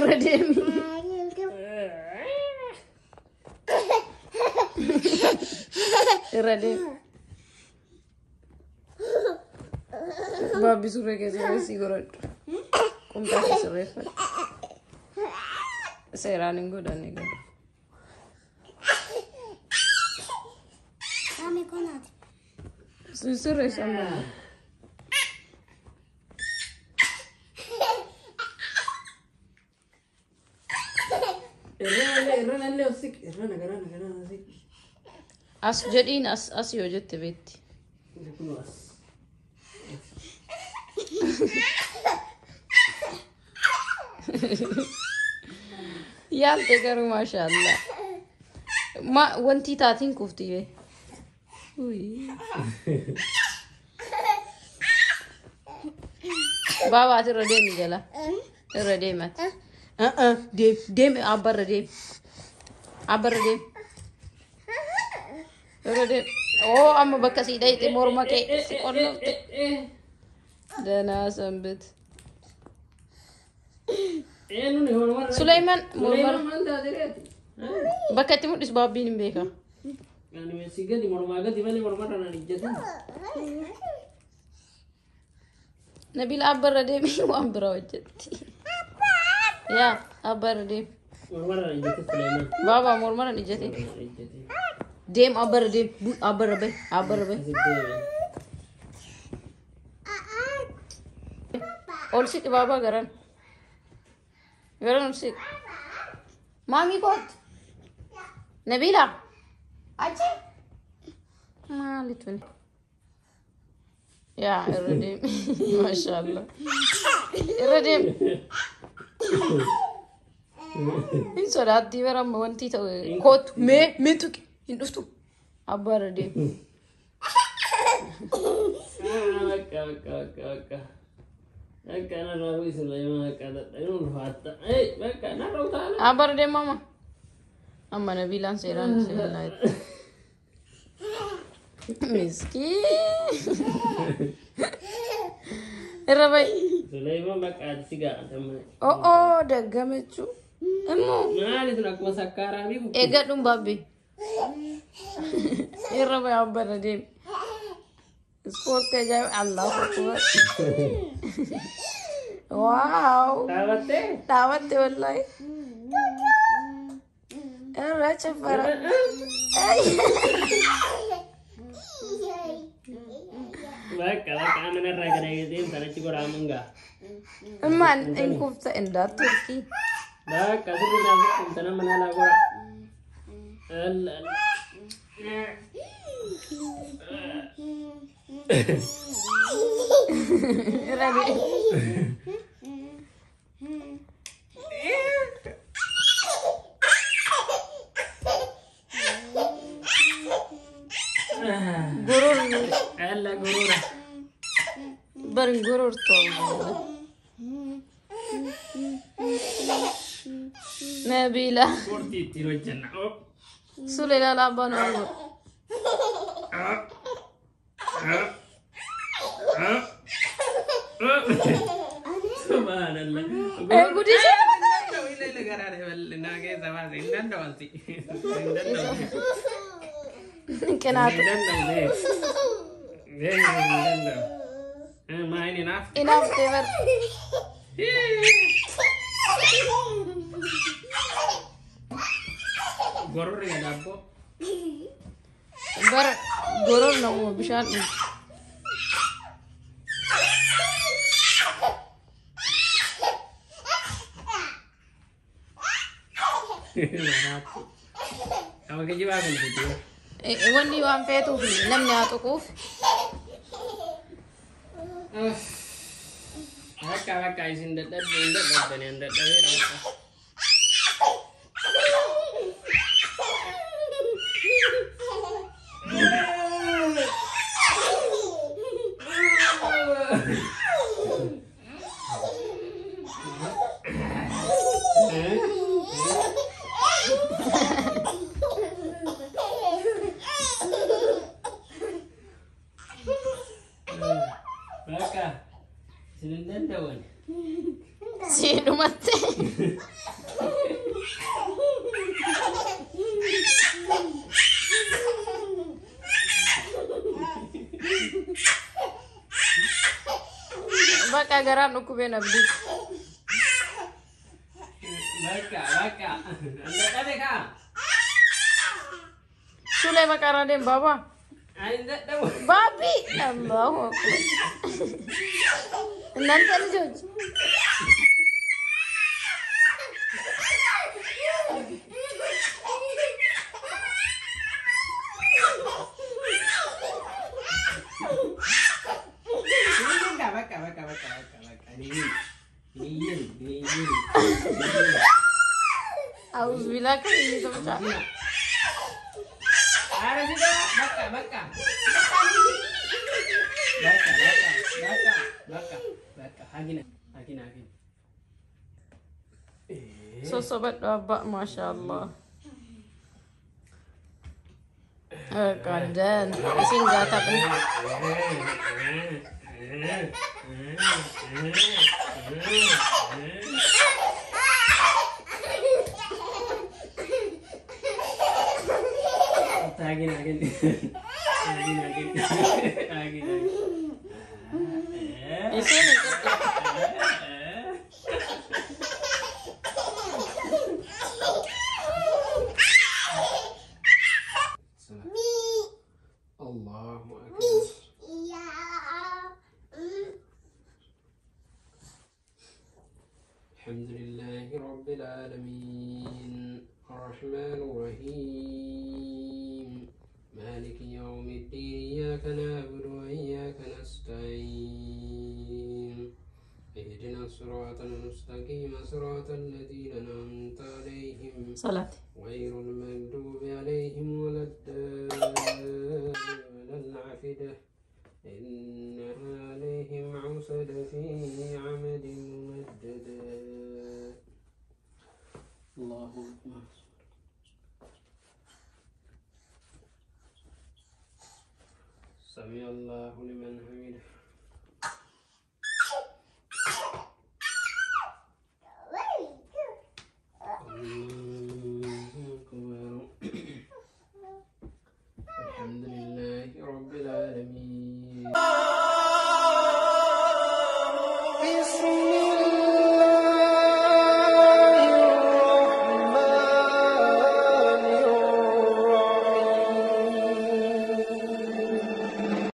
Rademi. Rademi. Babi surre ke si gorod. Kumta ke surre fa. Seraning godan ni god. Kami konat. Surre samba. Erana osik. Erana osik. As jadin as yo jette betti. Yalte garu mashallah. Ma wanti tatin kufti be. Ui. Baba ati rademi jala. Rademat. Dem abar radem. Abar radem. Radem. Oh amma bakka sidai te morma ke sikonno. Dana sambit. Sulaiman mormar bakka ti mudis babbi nimbeka. Yani mesiga di mormaga di mana mormar ana dijjata. Nabil abar radem wa ambra wajati. Ya abar radem. Mormar ana dijjata Sulaiman. Baba mormar ani jati. Dem abar dem abar be abar be. All sit baba garan. Garan sit. Mami kot. Nabila. Aji. Malitun. Ya Radim. Mashallah. Radim. In solat di vera wanti to kot me tu industu. Abba Radim. Kaka. Kana rawi Sulaiman kada ayun hatta. Kana rawta. Abba Radim mama. Amma Nabila seran selan. Miskin. Rabai. Sulaiman bakad siga teman. Oh, dagamechu. Emo. Nah, itu nak masakara ni. Ega dum babi. Rabai Abba Radim. Sport ke jauh Allah Akbar. Wow. Tawat te wallahi. Racha para. Baik, kalau kamu nak raga itu, sana cikgu ramengga. Man, engkau tak endah Turki. Baik, kasih dia nak sana mana lagu. Rabi. Gurur. Allah gurur. Bareng gurur tuh. Nabila. Kurti tiru jannah. Sulaiman laban Allah. Subhanallah. Gudi sih. Ini negara ada naga sama zindan doang sih. Kenapa? Main enough. Enough, Temer. Goror ya dapur. Bar goror namu bishan. Kamu kerja apa gitu? Wani wan fetu nam nyatu ku. Haka isin dat dan yang dat دندون سينو مت بقى جرام نكوبين بديك بكا عندك أبيكا شو لي بقى رادين بابا عندك دو بابي الله أكبر إن أنت الجوج بكا أعوذ بالله كريم تبجع عارف إذا بكا هاجينا صوصبت بابا ما شاء الله كندان سينجا تابن الله أكبر الحمد لله رب العالمين الرحمن الرحيم مالك يوم الدين إياك نعبد وإياك نستعين اهدنا الصراط المستقيم صراط الذين أنعمت عليهم صلاة غير المغضوب عليهم ولا الضالين إنها عليهم عصد في عمل